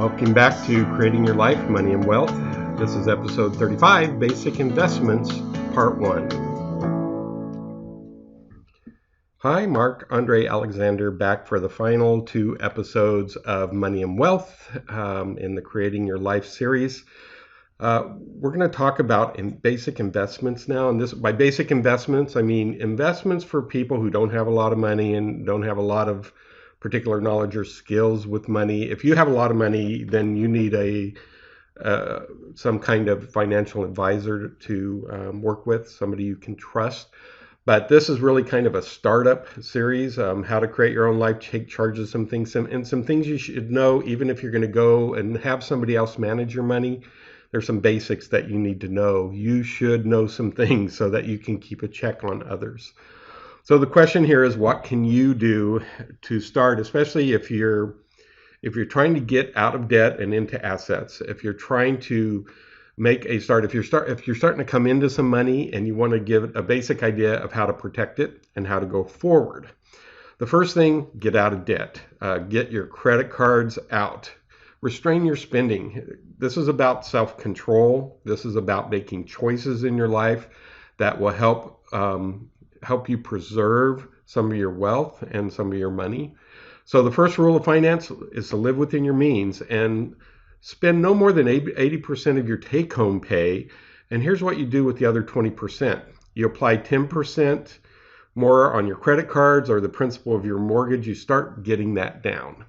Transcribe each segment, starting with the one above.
Welcome back to Creating Your Life, Money and Wealth. This is episode 35, Basic Investments, Part 1. Hi, Mark Andre Alexander, back for the final 2 episodes of Money and Wealth in the Creating Your Life series. We're going to talk about basic investments now. And by basic investments, I mean investments for people who don't have a lot of money and don't have a lot of particular knowledge or skills with money. If you have a lot of money, then you need some kind of financial advisor to work with, somebody you can trust. But this is really kind of a startup series, how to create your own life, take charge of some things, and some things you should know, even if you're going to go and have somebody else manage your money. There's some basics that you need to know. You should know some things so that you can keep a check on others. So the question here is, what can you do to start, especially if you're trying to get out of debt and into assets, if you're trying to make a start, if you're starting to come into some money and you want to give a basic idea of how to protect it and how to go forward. The first thing, get out of debt. Get your credit cards out. Restrain your spending. This is about self-control. This is about making choices in your life that will help you preserve some of your wealth and some of your money. So the first rule of finance is to live within your means and spend no more than 80% of your take-home pay. And here's what you do with the other 20%. You apply 10% more on your credit cards or the principal of your mortgage. You start getting that down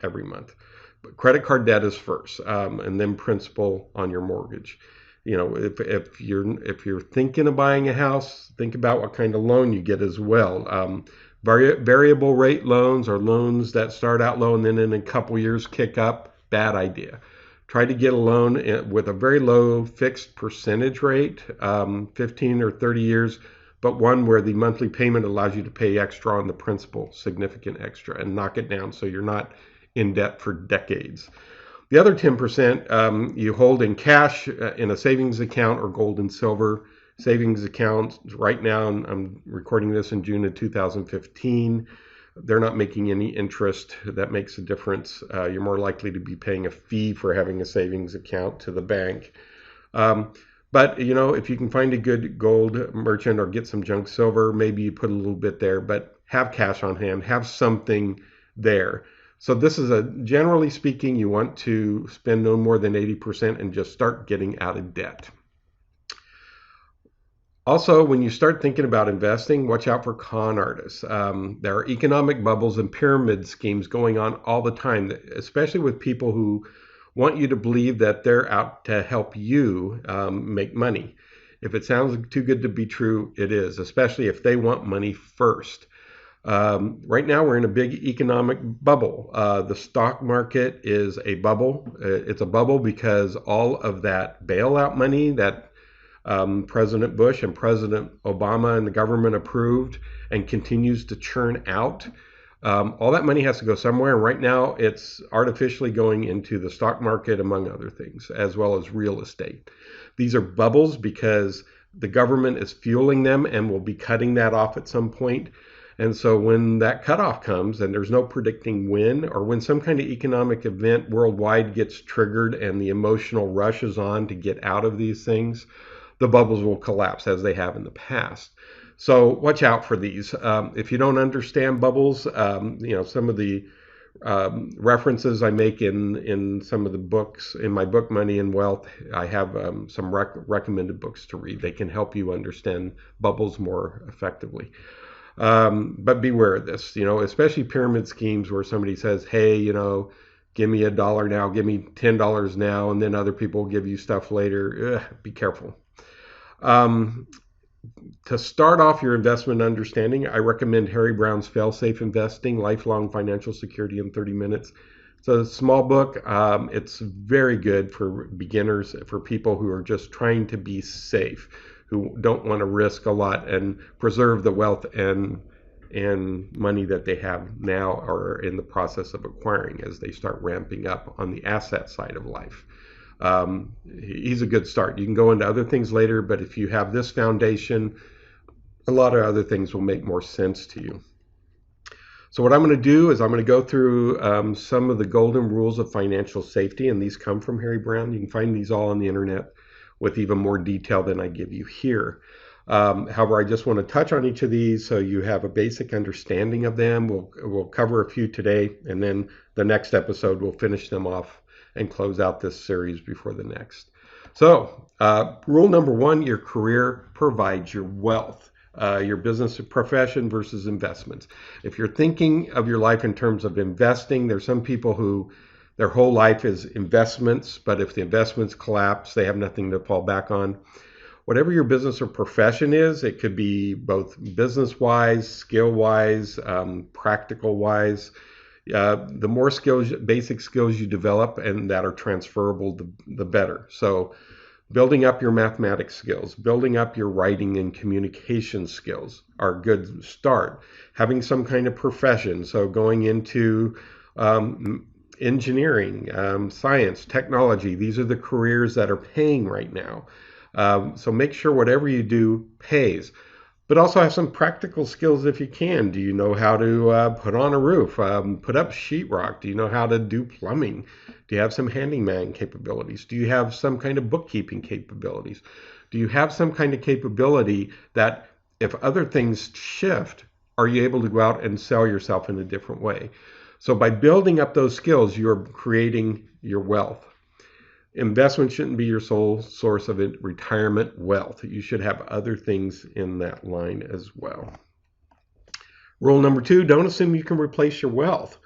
every month. But credit card debt is first, and then principal on your mortgage. You know, if you're thinking of buying a house, think about what kind of loan you get as well. Variable rate loans or loans that start out low and then in a couple years kick up, bad idea. Try to get a loan with a very low fixed percentage rate, 15 or 30 years, but one where the monthly payment allows you to pay extra on the principal, significant extra, and knock it down so you're not in debt for decades. The other 10% you hold in cash in a savings account or gold and silver savings account. Right now, I'm recording this in June of 2015. They're not making any interest. That makes a difference. You're more likely to be paying a fee for having a savings account to the bank. But, you know, if you can find a good gold merchant or get some junk silver, maybe you put a little bit there, but have cash on hand, have something there. So this is generally speaking, you want to spend no more than 80% and just start getting out of debt. Also, when you start thinking about investing, watch out for con artists. There are economic bubbles and pyramid schemes going on all the time, especially with people who want you to believe that they're out to help you make money. If it sounds too good to be true, it is, especially if they want money first. Right now, we're in a big economic bubble. The stock market is a bubble. It's a bubble because all of that bailout money that President Bush and President Obama and the government approved and continues to churn out, all that money has to go somewhere. And right now, it's artificially going into the stock market, among other things, as well as real estate. These are bubbles because the government is fueling them and will be cutting that off at some point. And so when that cutoff comes, and there's no predicting when, or when some kind of economic event worldwide gets triggered and the emotional rush is on to get out of these things, the bubbles will collapse as they have in the past. So watch out for these. If you don't understand bubbles, some of the references I make in some of the books, in my book, Money and Wealth, I have some recommended books to read. They can help you understand bubbles more effectively. But beware of this, especially pyramid schemes where somebody says, hey, give me $1 now, give me $10 now, and then other people will give you stuff later. Be careful. To start off your investment understanding, I recommend Harry Brown's Fail-Safe Investing, Lifelong Financial Security in 30 Minutes. It's a small book. It's very good for beginners, for people who are just trying to be safe, who don't want to risk a lot and preserve the wealth and money that they have now or in the process of acquiring as they start ramping up on the asset side of life. He's a good start. You can go into other things later, but if you have this foundation, a lot of other things will make more sense to you. So what I'm going to do is I'm going to go through some of the golden rules of financial safety, and these come from Harry Browne. You can find these all on the internet with even more detail than I give you here. However, I just want to touch on each of these so you have a basic understanding of them. We'll cover a few today, and then the next episode we'll finish them off and close out this series before the next. So, rule number one, your career provides your wealth. Your business profession versus investments. If you're thinking of your life in terms of investing, there's some people who their whole life is investments, but if the investments collapse, they have nothing to fall back on. Whatever your business or profession is, it could be both business-wise, skill-wise, practical-wise. The more skills, basic skills you develop and that are transferable, the better. So building up your mathematics skills, building up your writing and communication skills are a good start. Having some kind of profession, so going into engineering, science, technology, these are the careers that are paying right now. So make sure whatever you do pays. But also have some practical skills if you can. Do you know how to put on a roof, put up sheetrock? Do you know how to do plumbing? Do you have some handyman capabilities? Do you have some kind of bookkeeping capabilities? Do you have some kind of capability that if other things shift, are you able to go out and sell yourself in a different way? So by building up those skills, you're creating your wealth. Investment shouldn't be your sole source of retirement wealth. You should have other things in that line as well. Rule number two, don't assume you can replace your wealth.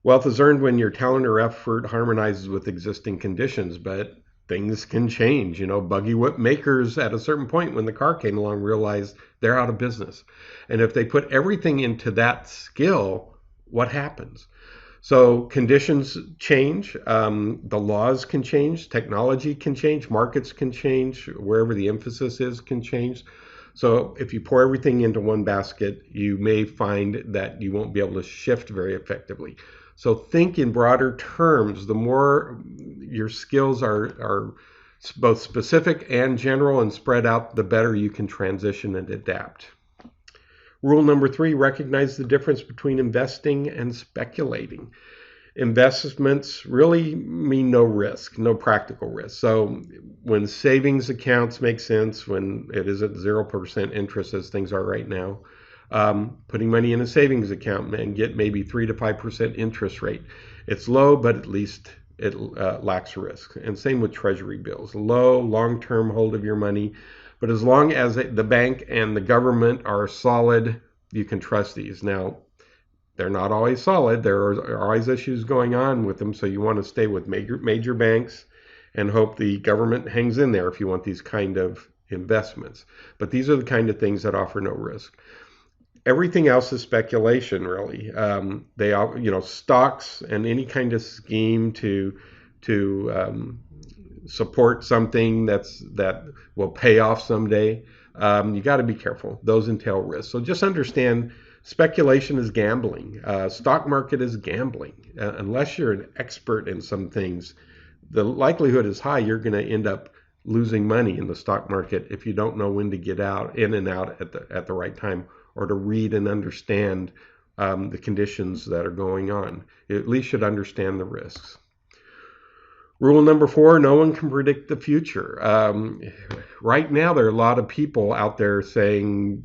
Wealth is earned when your talent or effort harmonizes with existing conditions, but things can change. You know, buggy whip makers at a certain point when the car came along realized they're out of business. And if they put everything into that skill, what happens? So conditions change, the laws can change, technology can change, markets can change, wherever the emphasis is can change. So if you pour everything into one basket, you may find that you won't be able to shift very effectively. So think in broader terms. The more your skills are both specific and general and spread out, the better you can transition and adapt. Rule number three, recognize the difference between investing and speculating. Investments really mean no risk, no practical risk. So when savings accounts make sense, when it is at 0% interest as things are right now, putting money in a savings account and get maybe 3 to 5% interest rate. It's low, but at least it lacks risk. And same with treasury bills. Low, long-term hold of your money. But as long as the bank and the government are solid, you can trust these. Now, they're not always solid. There are always issues going on with them. So you want to stay with major banks and hope the government hangs in there if you want these kind of investments. But these are the kind of things that offer no risk. Everything else is speculation, really. They all, stocks and any kind of scheme to support something that will pay off someday. You got to be careful. Those entail risk. So just understand speculation is gambling. Stock market is gambling. Unless you're an expert in some things, the likelihood is high you're going to end up losing money in the stock market if you don't know when to get in and out at the right time, or to read and understand the conditions that are going on. You at least should understand the risks. Rule number four, no one can predict the future. Right now, there are a lot of people out there saying,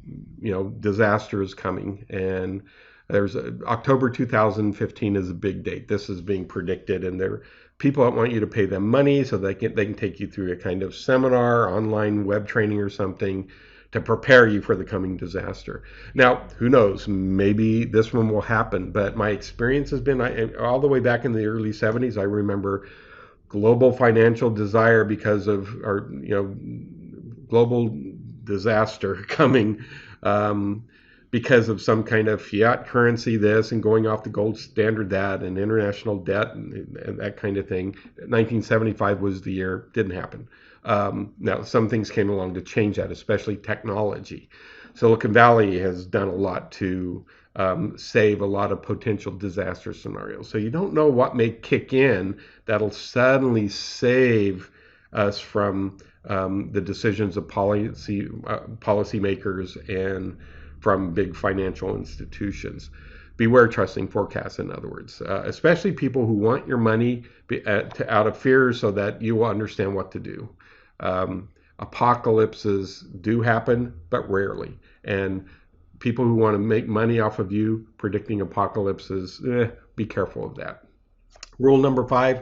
disaster is coming. And there's October 2015 is a big date. This is being predicted. And there are people that want you to pay them money so they can take you through a kind of seminar, online web training or something to prepare you for the coming disaster. Now, who knows? Maybe this one will happen. But my experience has been, all the way back in the early 70s, I remember global financial desire because of our, global disaster coming because of some kind of fiat currency this and going off the gold standard that and international debt and that kind of thing. 1975 was the year. Didn't happen. Now, some things came along to change that, especially technology. Silicon Valley has done a lot to save a lot of potential disaster scenarios. So you don't know what may kick in that'll suddenly save us from the decisions of policymakers and from big financial institutions. beware trusting forecasts, in other words, especially people who want your money out of fear so that you will understand what to do. Apocalypses do happen, but rarely. And people who want to make money off of you predicting apocalypses, be careful of that. Rule number 5,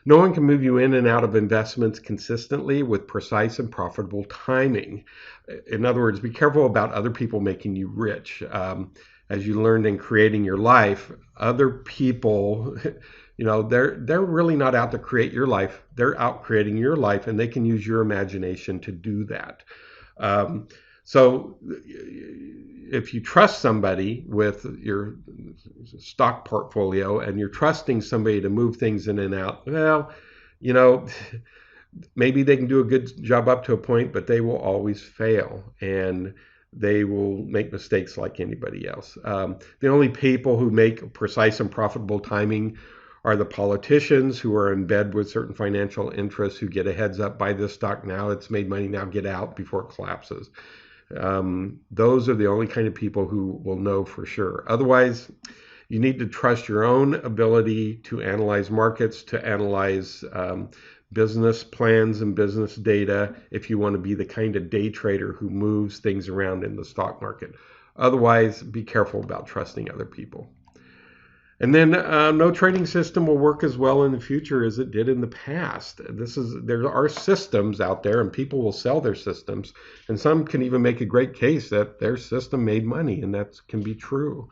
no one can move you in and out of investments consistently with precise and profitable timing. In other words, be careful about other people making you rich. As you learned in creating your life, other people, they're really not out to create your life. They're out creating your life, and they can use your imagination to do that. So if you trust somebody with your stock portfolio and you're trusting somebody to move things in and out, well, maybe they can do a good job up to a point, but they will always fail. And they will make mistakes like anybody else. The only people who make precise and profitable timing are the politicians who are in bed with certain financial interests who get a heads up, buy this stock now, it's made money, now get out before it collapses. Those are the only kind of people who will know for sure. Otherwise, you need to trust your own ability to analyze markets, to analyze business plans and business data if you want to be the kind of day trader who moves things around in the stock market. Otherwise, be careful about trusting other people. And then no trading system will work as well in the future as it did in the past. There are systems out there, and people will sell their systems, and some can even make a great case that their system made money, and that can be true.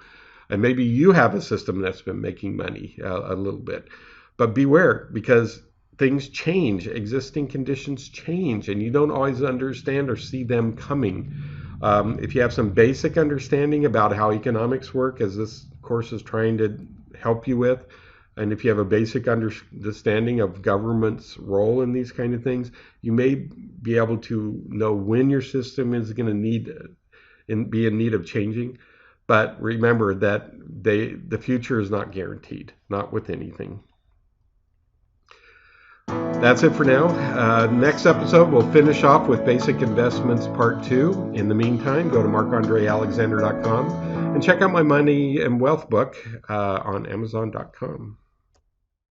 And maybe you have a system that's been making money a little bit, but beware, because things change, existing conditions change, and you don't always understand or see them coming. If you have some basic understanding about how economics work, as this course is trying to help you with, and if you have a basic understanding of government's role in these kind of things, you may be able to know when your system is going to be in need of changing. But remember that the future is not guaranteed, not with anything. That's it for now. Next episode, we'll finish off with Basic Investments Part 2. In the meantime, go to markandrealexander.com and check out my Money and Wealth book on Amazon.com.